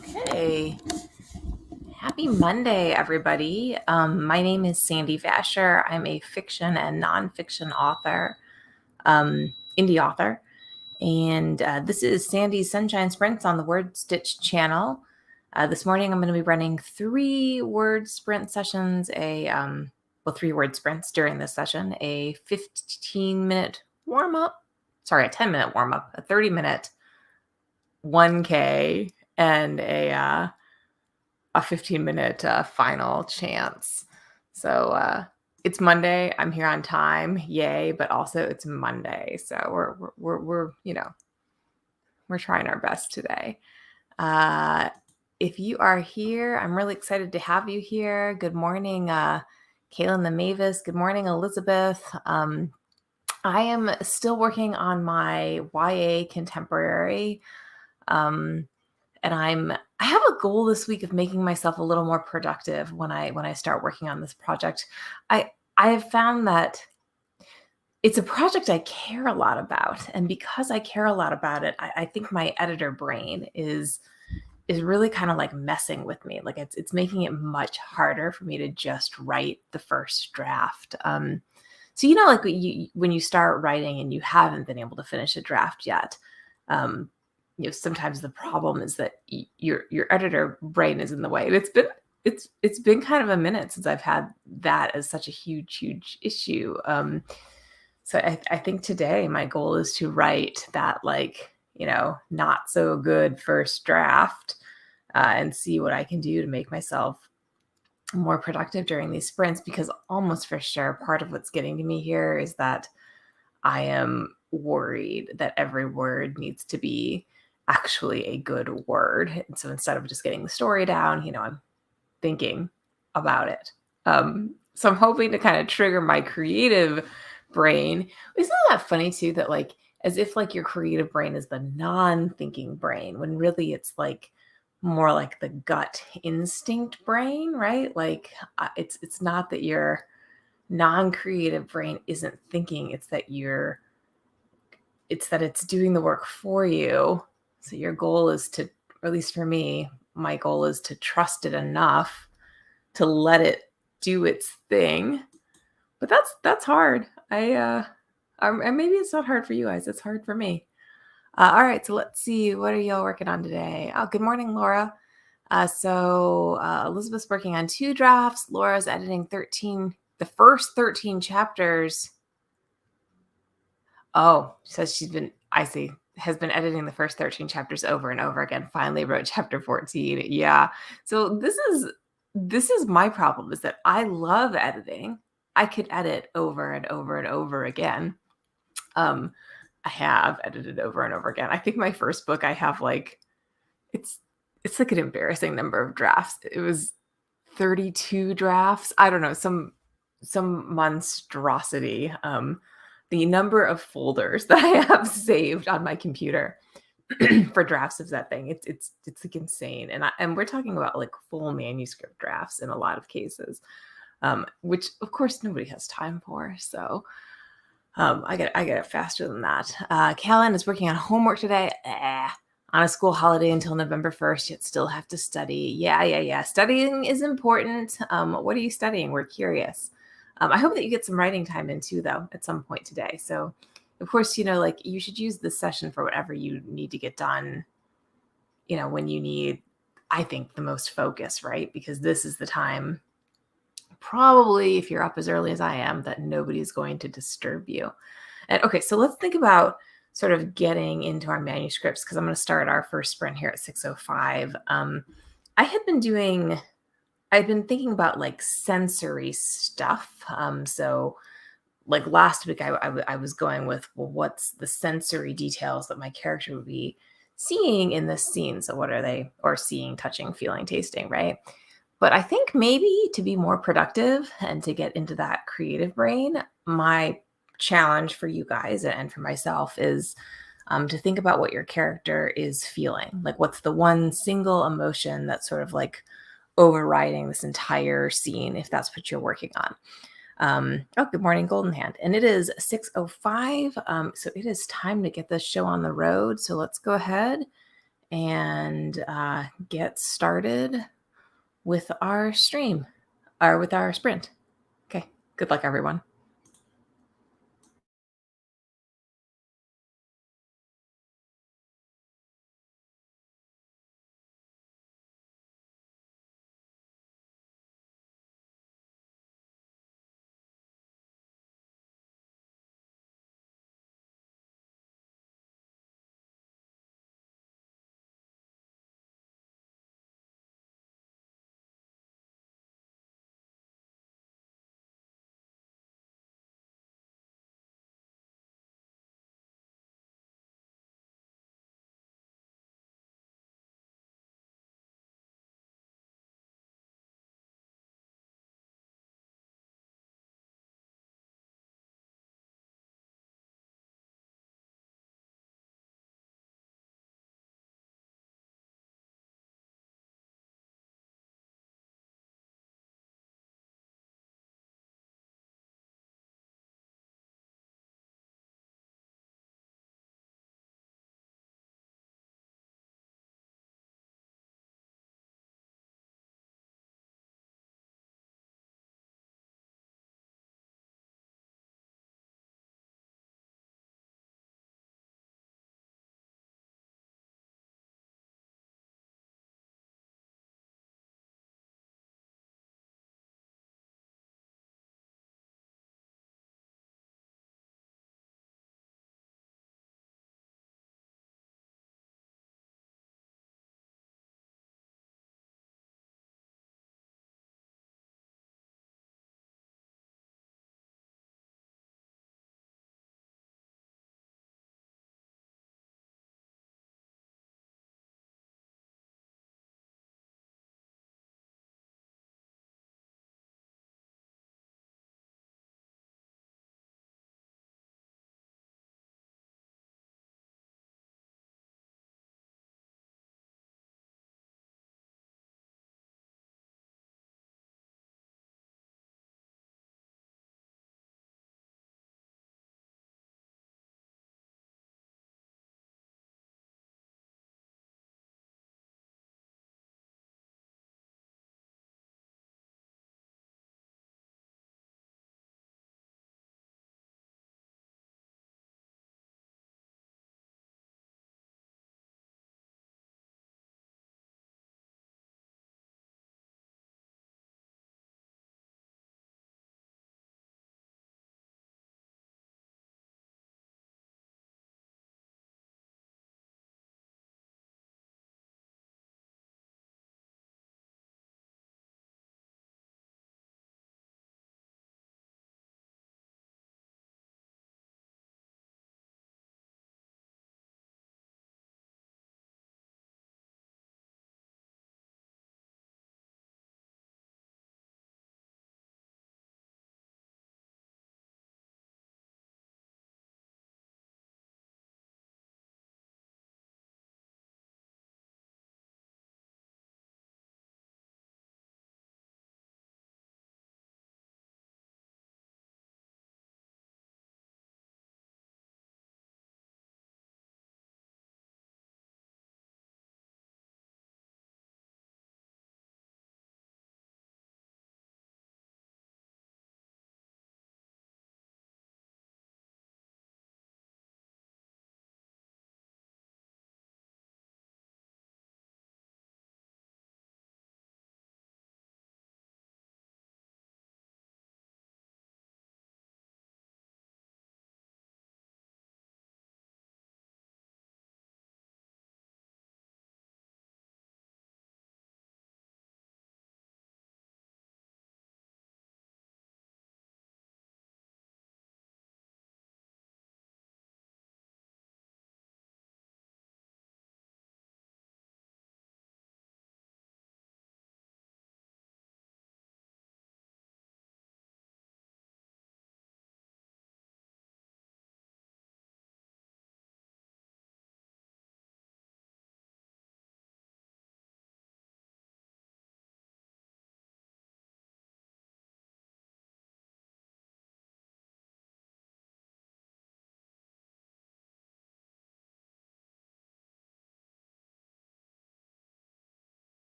Okay. Happy Monday, everybody. My name is Sandy Vasher. I'm a fiction and nonfiction author, indie author. And this is Sandy's Sunshine Sprints on the WordStitch channel. This morning, I'm going to be running 3 word sprint sessions, 3 word sprints during this session, a 15-minute warm-up, a 10-minute warm-up, a 30-minute 1K, and a 15-minute final chance. So it's Monday. I'm here on time, yay! But also it's Monday, so we're trying our best today. If you are here, I'm really excited to have you here. Good morning, Kaylin the Mavis. Good morning, Elizabeth. I am still working on my YA contemporary. And I have a goal this week of making myself a little more productive when I start working on this project. I have found that it's a project I care a lot about, and because I care a lot about it, I think my editor brain is really kind of like messing with me. Like it's making it much harder for me to just write the first draft. So like when you start writing and you haven't been able to finish a draft yet. Sometimes the problem is that your editor brain is in the way. And it's been kind of a minute since I've had that as such a huge issue. So I think today my goal is to write that not so good first draft and see what I can do to make myself more productive during these sprints, because almost for sure part of what's getting to me here is that I am worried that every word needs to be actually a good word. And so instead of just getting the story down, I'm thinking about it. So I'm hoping to kind of trigger my creative brain. Isn't that funny too, that as if your creative brain is the non-thinking brain, when really it's more like the gut instinct brain, right? It's not that your non-creative brain isn't thinking, it's that it's doing the work for you. So your goal is to, or at least for me, my goal is to trust it enough to let it do its thing. But that's hard. Maybe it's not hard for you guys. It's hard for me. All right, so let's see. What are y'all working on today? Oh, good morning, Laura. Elizabeth's working on 2 drafts. Laura's editing the first 13 chapters. Oh, says has been editing the first 13 chapters over and over again. Finally wrote chapter 14. Yeah. So this is my problem, is that I love editing. I could edit over and over and over again. I have edited over and over again. I think my first book, I have it's an embarrassing number of drafts. It was 32 drafts. I don't know, some monstrosity. The number of folders that I have saved on my computer for drafts of that thing, it's insane. And we're talking about full manuscript drafts in a lot of cases, which of course nobody has time for. So I get it faster than that. Callan is working on homework today. On a school holiday until November 1st, yet still have to study. Yeah. Studying is important. What are you studying? We're curious. I hope that you get some writing time in too, though, at some point today. So, of course, you should use this session for whatever you need to get done, when you need, I think, the most focus, right? Because this is the time, probably if you're up as early as I am, that nobody's going to disturb you. And okay, so let's think about sort of getting into our manuscripts, because I'm going to start our first sprint here at 6:05. I've been thinking about sensory stuff. So last week I was going with, well, what's the sensory details that my character would be seeing in this scene? So what are they, or seeing, touching, feeling, tasting, right? But I think maybe to be more productive and to get into that creative brain, my challenge for you guys and for myself is to think about what your character is feeling. What's the one single emotion that's sort of overriding this entire scene, if that's what you're working on. Good morning, Golden Hand. And it is 6:05. So it is time to get this show on the road. So let's go ahead and get started with our stream or with our sprint. Okay. Good luck, everyone.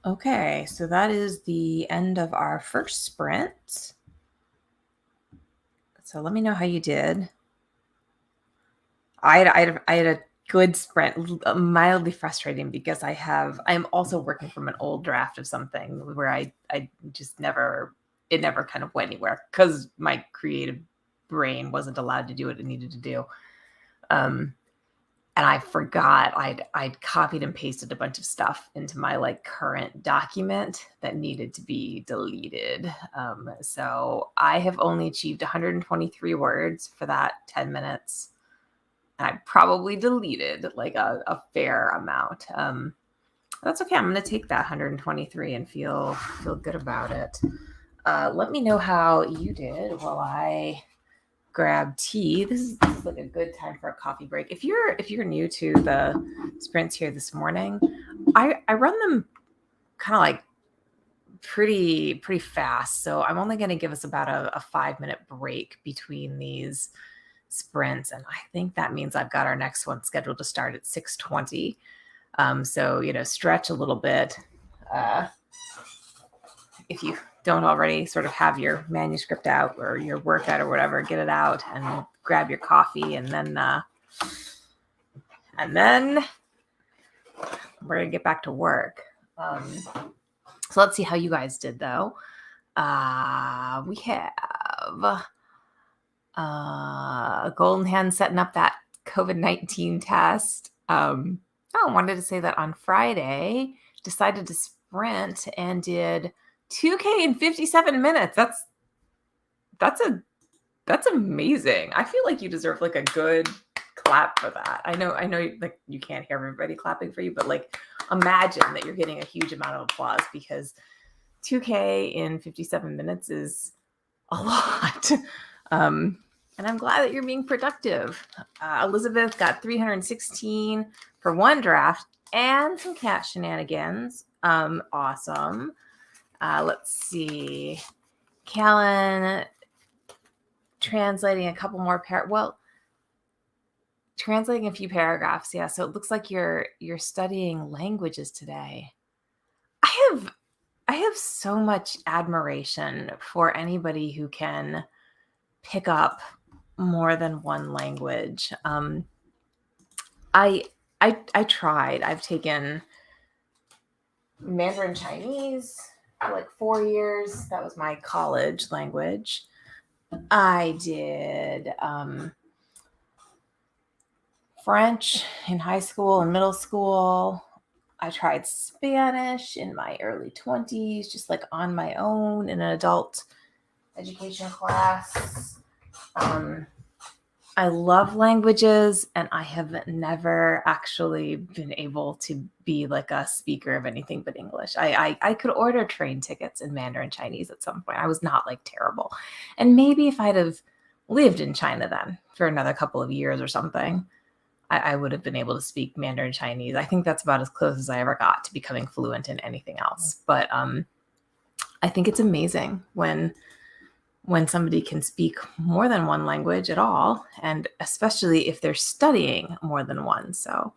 Okay, so that is the end of our first sprint. So let me know how you did. I had a good sprint, mildly frustrating because I'm also working from an old draft of something where I just it never kind of went anywhere because my creative brain wasn't allowed to do what it needed to do. And I forgot I'd copied and pasted a bunch of stuff into my like current document that needed to be deleted. So I have only achieved 123 words for that 10 minutes. And I probably deleted like a fair amount. That's okay. I'm going to take that 123 and feel good about it. Let me know how you did while I grab tea. This is like a good time for a coffee break. If you're new to the sprints here this morning, I run them kind of like pretty fast. So I'm only going to give us about a 5-minute break between these sprints, and I think that means I've got our next one scheduled to start at 6:20. So stretch a little bit. If you don't already sort of have your manuscript out or your workout or whatever, get it out and grab your coffee, and then we're gonna get back to work. So let's see how you guys did though. We have Golden Hand setting up that COVID-19 test. I wanted to say that on Friday, decided to sprint and did 2K in 57 minutes. That's amazing. I feel like you deserve like a good clap for that. I know like you can't hear everybody clapping for you, but like imagine that you're getting a huge amount of applause because 2K in 57 minutes is a lot. And I'm glad that you're being productive. Elizabeth got 316 for one draft and some cat shenanigans. Awesome. Let's see. Callan translating a couple more translating a few paragraphs. Yeah, so it looks like you're studying languages today. I have so much admiration for anybody who can pick up more than one language. I tried. I've taken Mandarin Chinese for like 4 years. That was my college language. I did French in high school and middle school. I tried Spanish in my early 20s, just like on my own in an adult education class. I love languages, and I have never actually been able to be like a speaker of anything but English. I could order train tickets in Mandarin Chinese at some point. I was not like terrible. And maybe if I'd have lived in China then for another couple of years or something, I would have been able to speak Mandarin Chinese. I think that's about as close as I ever got to becoming fluent in anything else. But I think it's amazing when somebody can speak more than one language at all, and especially if they're studying more than one. So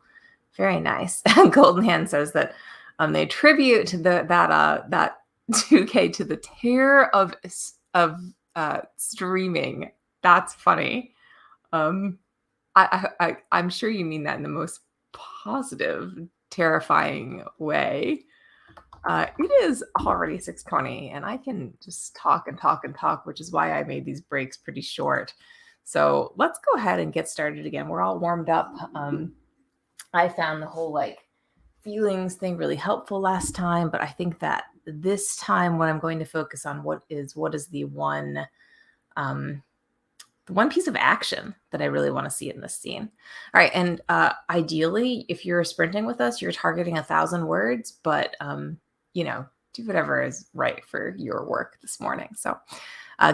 very nice. Golden Hand says that they attribute that 2K to the terror of streaming. That's funny. I'm sure you mean that in the most positive, terrifying way. It is already 6:20, and I can just talk and talk and talk, which is why I made these breaks pretty short. So let's go ahead and get started again. We're all warmed up. I found the whole like feelings thing really helpful last time, but I think that this time what I'm going to focus on what is the one piece of action that I really want to see in this scene. All right, and ideally, if you're sprinting with us, you're targeting 1,000 words, but do whatever is right for your work this morning. So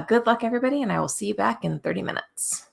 good luck, everybody, and I will see you back in 30 minutes.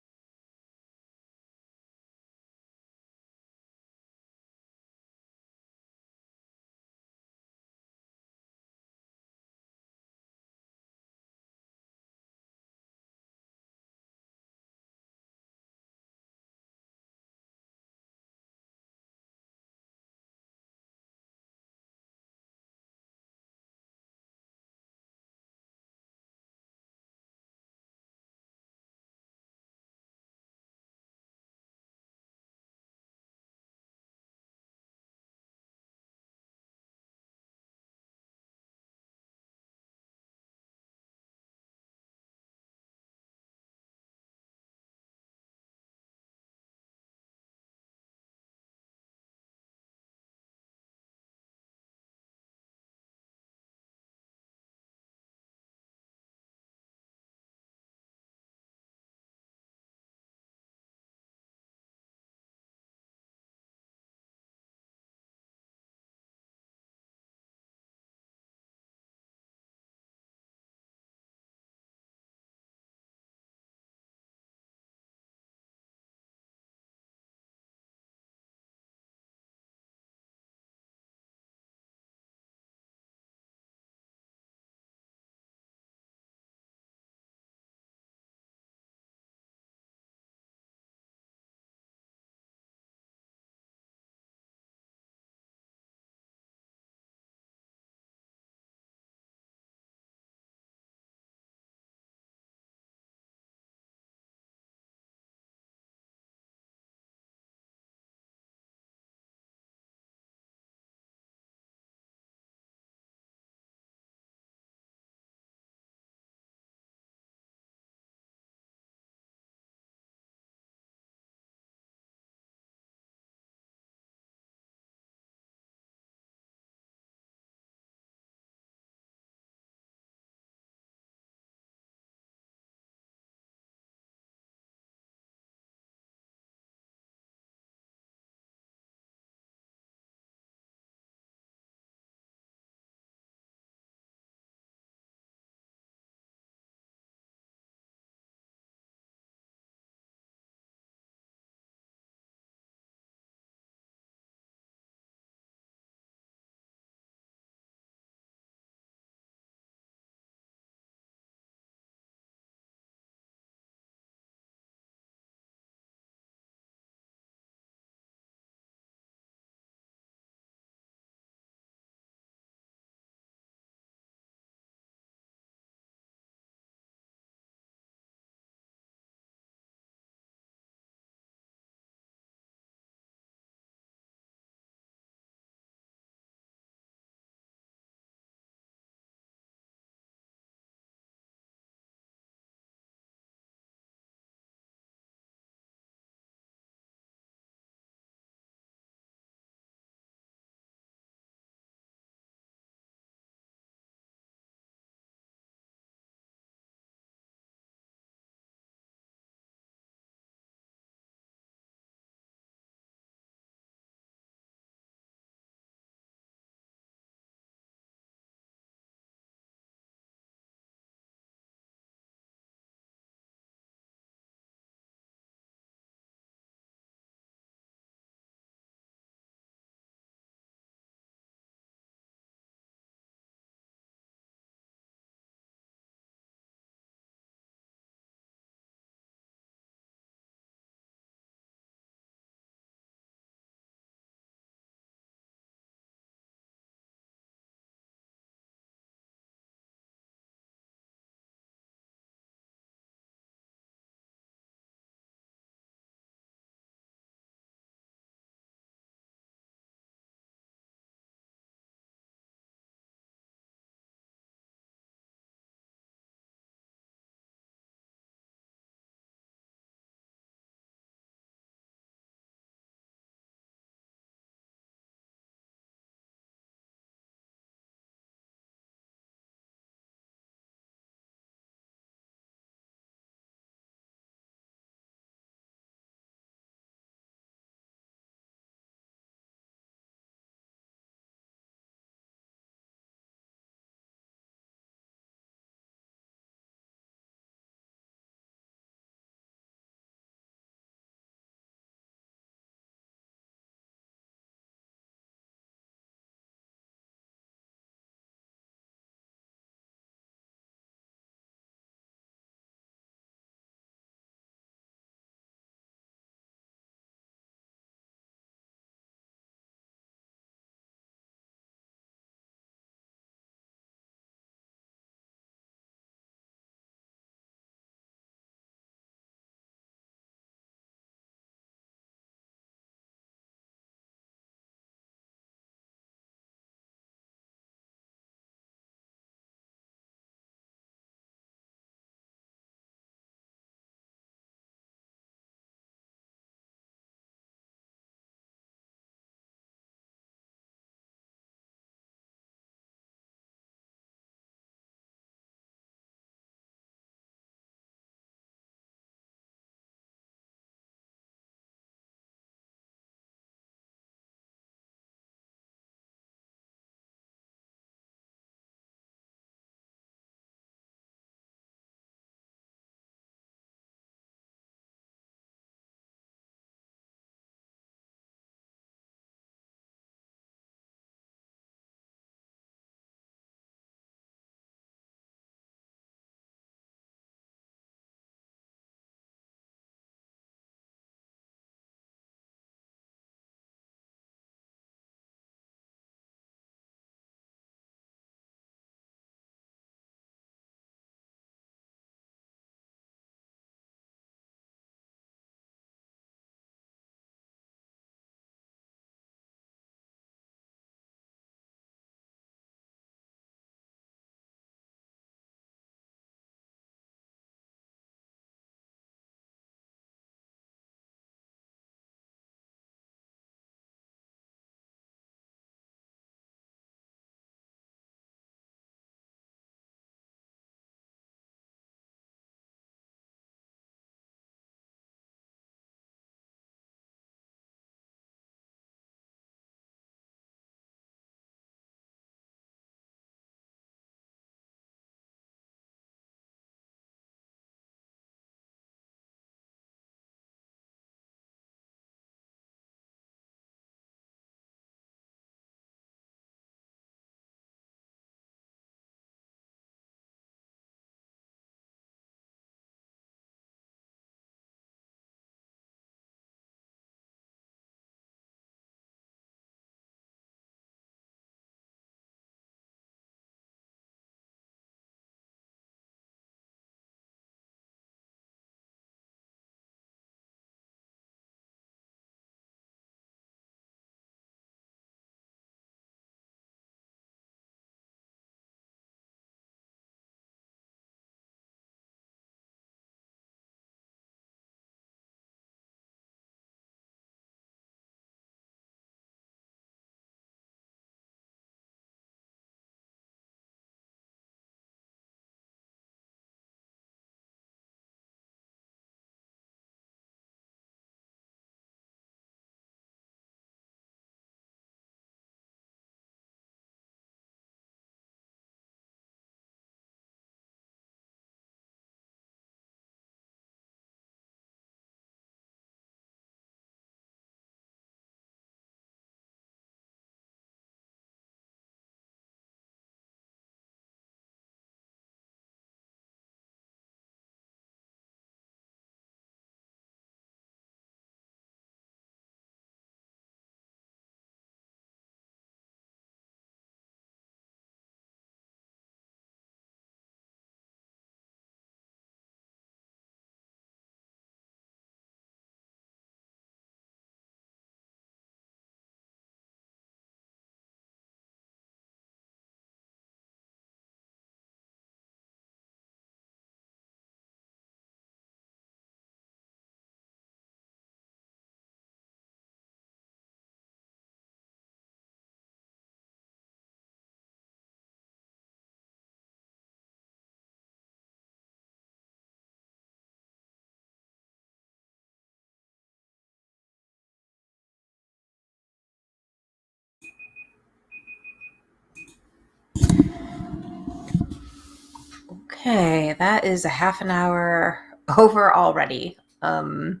Okay, that is a half an hour over already. And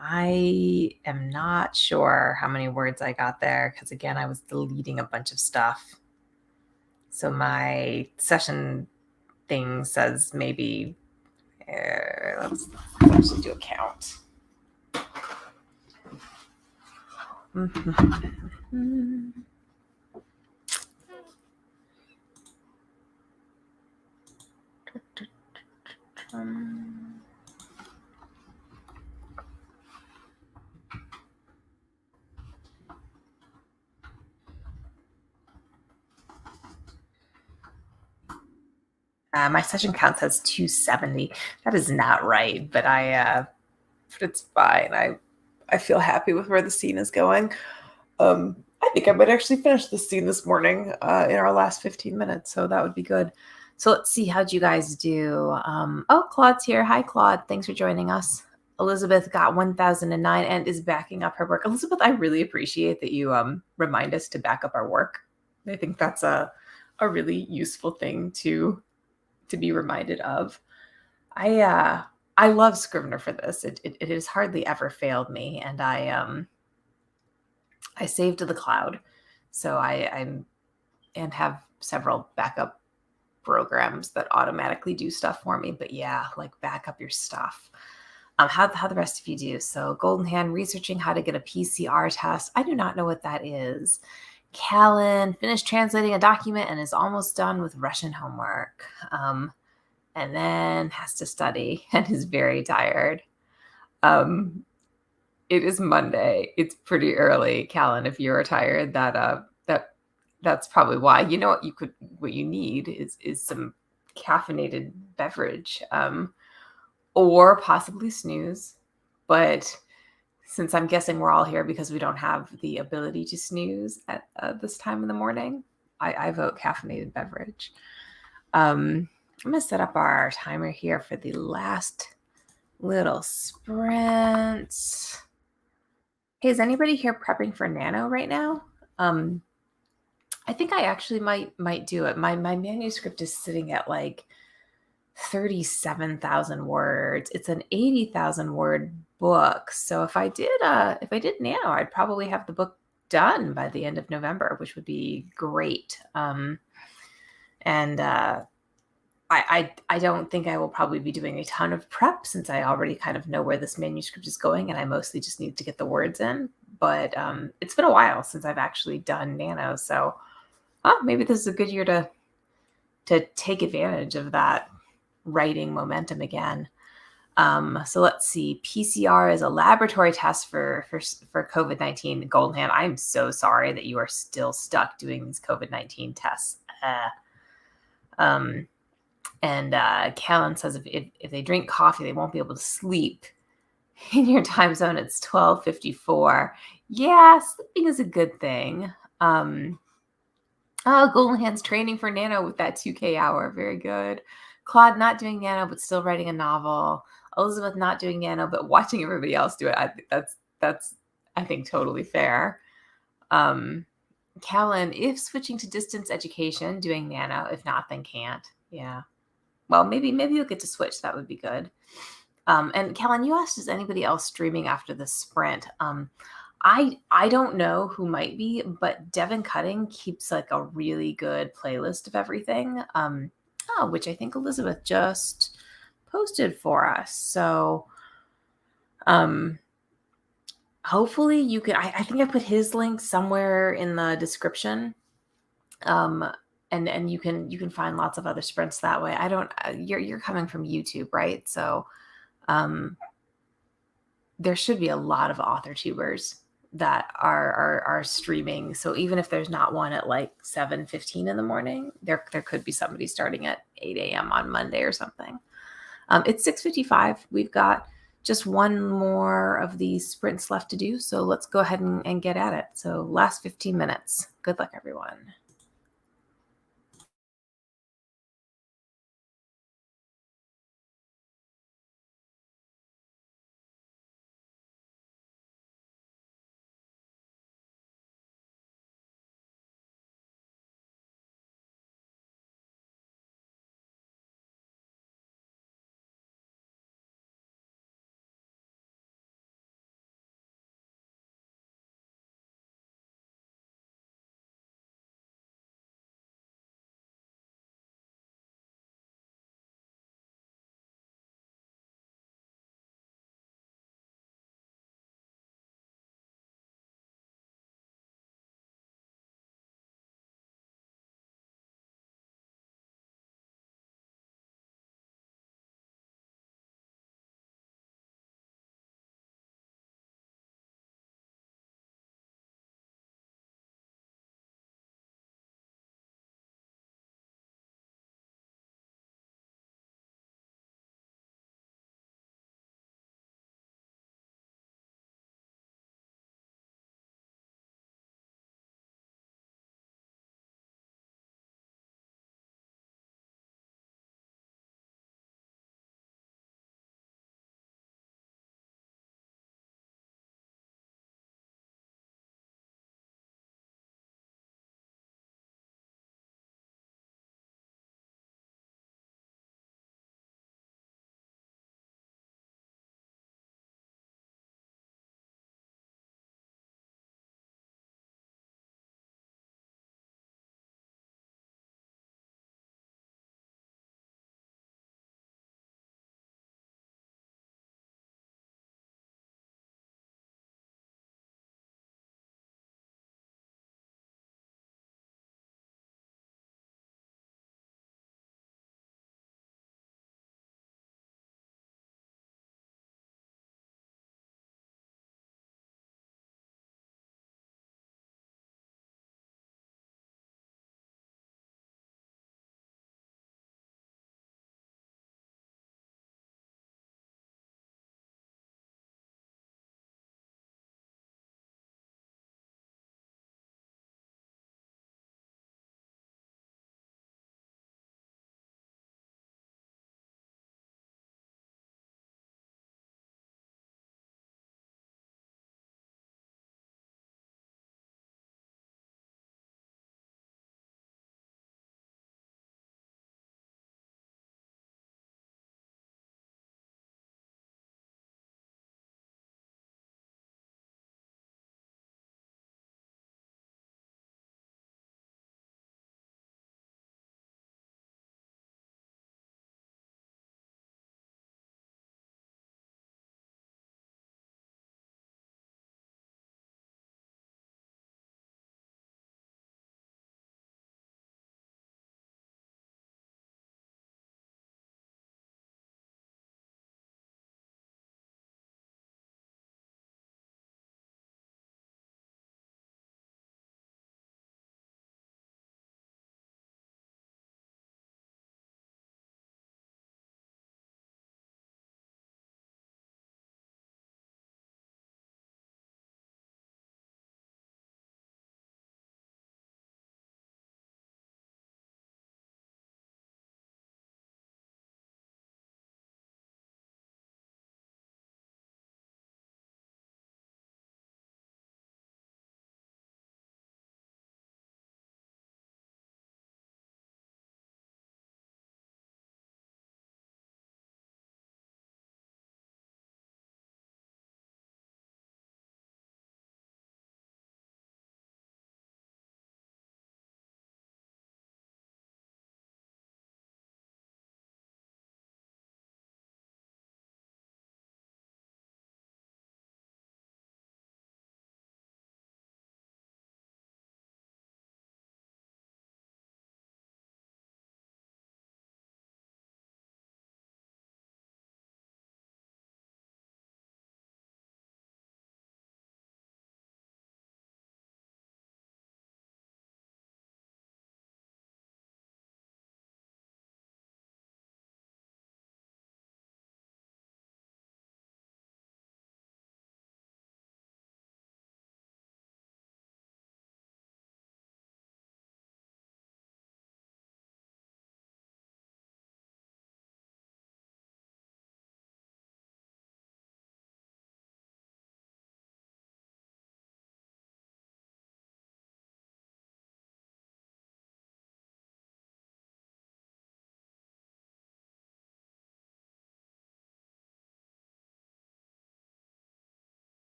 I am not sure how many words I got there because, again, I was deleting a bunch of stuff. So my session thing says maybe, let's actually do a count. My session count says 270. That is not right, but it's fine. I feel happy with where the scene is going. I think I might actually finish the scene this morning in our last 15 minutes, so that would be good. So let's see, how'd you guys do? Oh, Claude's here. Hi, Claude. Thanks for joining us. Elizabeth got 1009 and is backing up her work. Elizabeth, I really appreciate that you remind us to back up our work. I think that's a really useful thing to be reminded of. I love Scrivener for this. It has hardly ever failed me, and I saved to the cloud, so I'm and have several backup programs that automatically do stuff for me. But yeah, like back up your stuff. How the rest of you do? So Golden Hand researching how to get a PCR test. I do not know what that is. Callan finished translating a document and is almost done with Russian homework. And then has to study and is very tired. It is Monday. It's pretty early, Callan. If you're tired, that's probably why. You know what you need is some caffeinated beverage, or possibly snooze. But since I'm guessing we're all here because we don't have the ability to snooze at this time in the morning, I vote caffeinated beverage. I'm going to set up our timer here for the last little sprint. Hey, is anybody here prepping for Nano right now? I think I actually might do it. My manuscript is sitting at like 37,000 words. It's an 80,000 word book. So if I did Nano, I'd probably have the book done by the end of November, which would be great. I don't think I will probably be doing a ton of prep since I already kind of know where this manuscript is going, and I mostly just need to get the words in. But it's been a while since I've actually done Nano, so maybe this is a good year to take advantage of that writing momentum again. So let's see. PCR is a laboratory test for COVID-19. Golden Hand, I'm so sorry that you are still stuck doing these COVID-19 tests. And Callan says if they drink coffee, they won't be able to sleep. In your time zone, it's 12:54. Yeah, sleeping is a good thing. Golden Hand's training for Nano with that 2K hour. Very good. Claude not doing Nano, but still writing a novel. Elizabeth not doing Nano, but watching everybody else do it. That's I think totally fair. Callan, if switching to distance education, doing Nano. If not, then can't. Yeah. Well, maybe you'll get to switch. That would be good. And Callan, you asked, is anybody else streaming after the sprint? I don't know who might be, but Devin Cutting keeps like a really good playlist of everything, which I think Elizabeth just posted for us. So hopefully you can, I think I put his link somewhere in the description. And you can find lots of other sprints that way. I don't, you're coming from YouTube, right? So there should be a lot of author tubers that are streaming. So even if there's not one at like 7:15 in the morning, there could be somebody starting at 8 a.m. on Monday or something. It's 6:55. We've got just one more of these sprints left to do. So let's go ahead and get at it. So last 15 minutes. Good luck, everyone.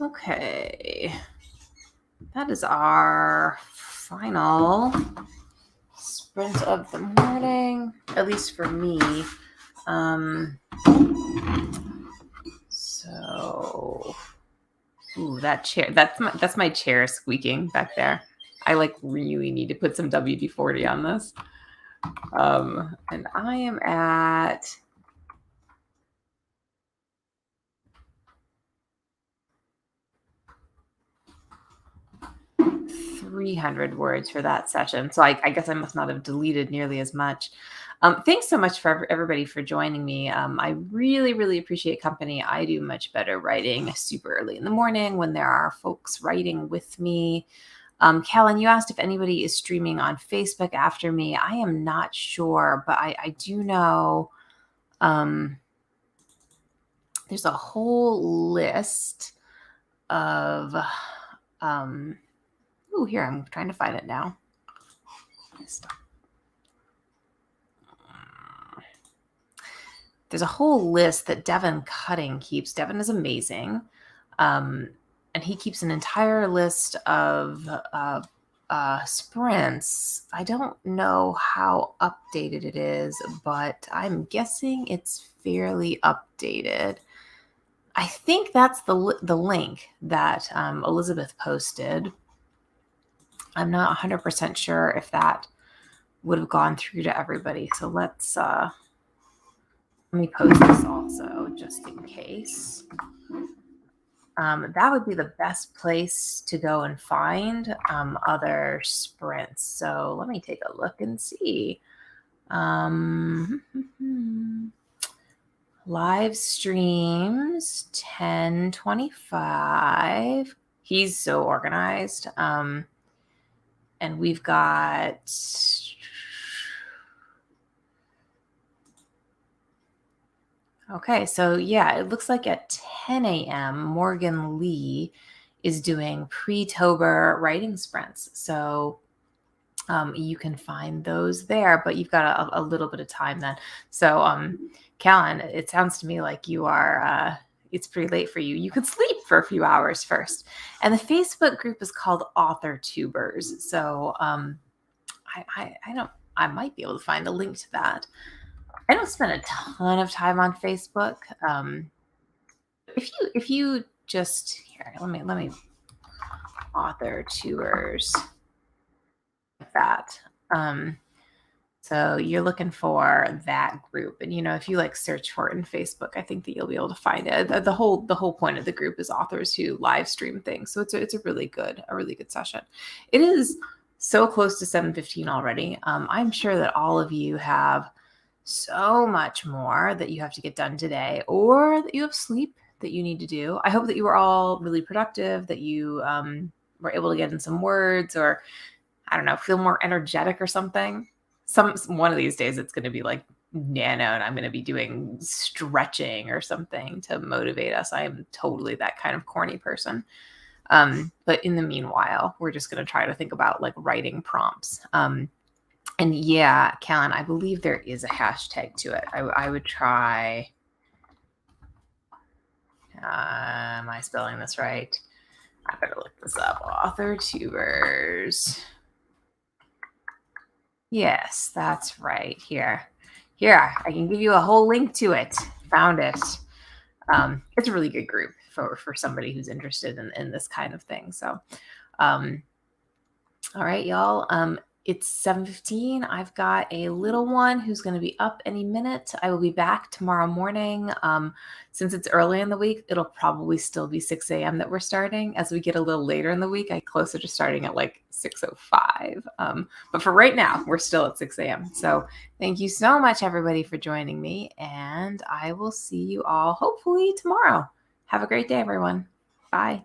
Okay. That is our final sprint of the morning, at least for me. So, ooh, that chair, that's my chair squeaking back there. I like really need to put some WD-40 on this. And I am at 300 words for that session. So I guess I must not have deleted nearly as much. Thanks so much for everybody for joining me. I really, really appreciate company. I do much better writing super early in the morning when there are folks writing with me. Callan, you asked if anybody is streaming on Facebook after me. I am not sure, but I do know there's a whole list of here, I'm trying to find it now. There's a whole list that Devin Cutting keeps. Devin is amazing. And he keeps an entire list of sprints. I don't know how updated it is, but I'm guessing it's fairly updated. I think that's the link that Elizabeth posted. I'm not 100% sure if that would have gone through to everybody. So let's let me post this also just in case. That would be the best place to go and find other sprints. So let me take a look and see. Live streams 10:25. He's so organized. And we've got okay, so yeah, it looks like at 10 a.m. Morgan Lee is doing pre-Tober writing sprints. So you can find those there, but you've got a little bit of time then. So Callan, it sounds to me like you are it's pretty late for you. You could sleep for a few hours first. And the Facebook group is called Author Tubers. So I might be able to find a link to that. I don't spend a ton of time on Facebook. If you just here, let me Author Tubers like that. So you're looking for that group, and if you like search for it in Facebook, I think that you'll be able to find it. The whole point of the group is authors who live stream things. So it's a really good session. It is so close to 7:15 already. I'm sure that all of you have so much more that you have to get done today, or that you have sleep that you need to do. I hope that you were all really productive, that you were able to get in some words, or I don't know, feel more energetic or something. One of these days it's going to be like nano and I'm going to be doing stretching or something to motivate us. I am totally that kind of corny person. But in the meanwhile, we're just going to try to think about like writing prompts. And yeah, Callan, I believe there is a hashtag to it. I would try. Am I spelling this right? I better look this up. Author Tubers. Yes, that's right. Here, I can give you a whole link to it. Found it. It's a really good group for somebody who's interested in this kind of thing. So, all right, y'all. It's 7:15. I've got a little one who's going to be up any minute. I will be back tomorrow morning. Since it's early in the week, it'll probably still be 6 a.m. that we're starting. As we get a little later in the week, I closer to starting at like 6:05. But for right now, we're still at 6 a.m. So thank you so much, everybody, for joining me. And I will see you all hopefully tomorrow. Have a great day, everyone. Bye.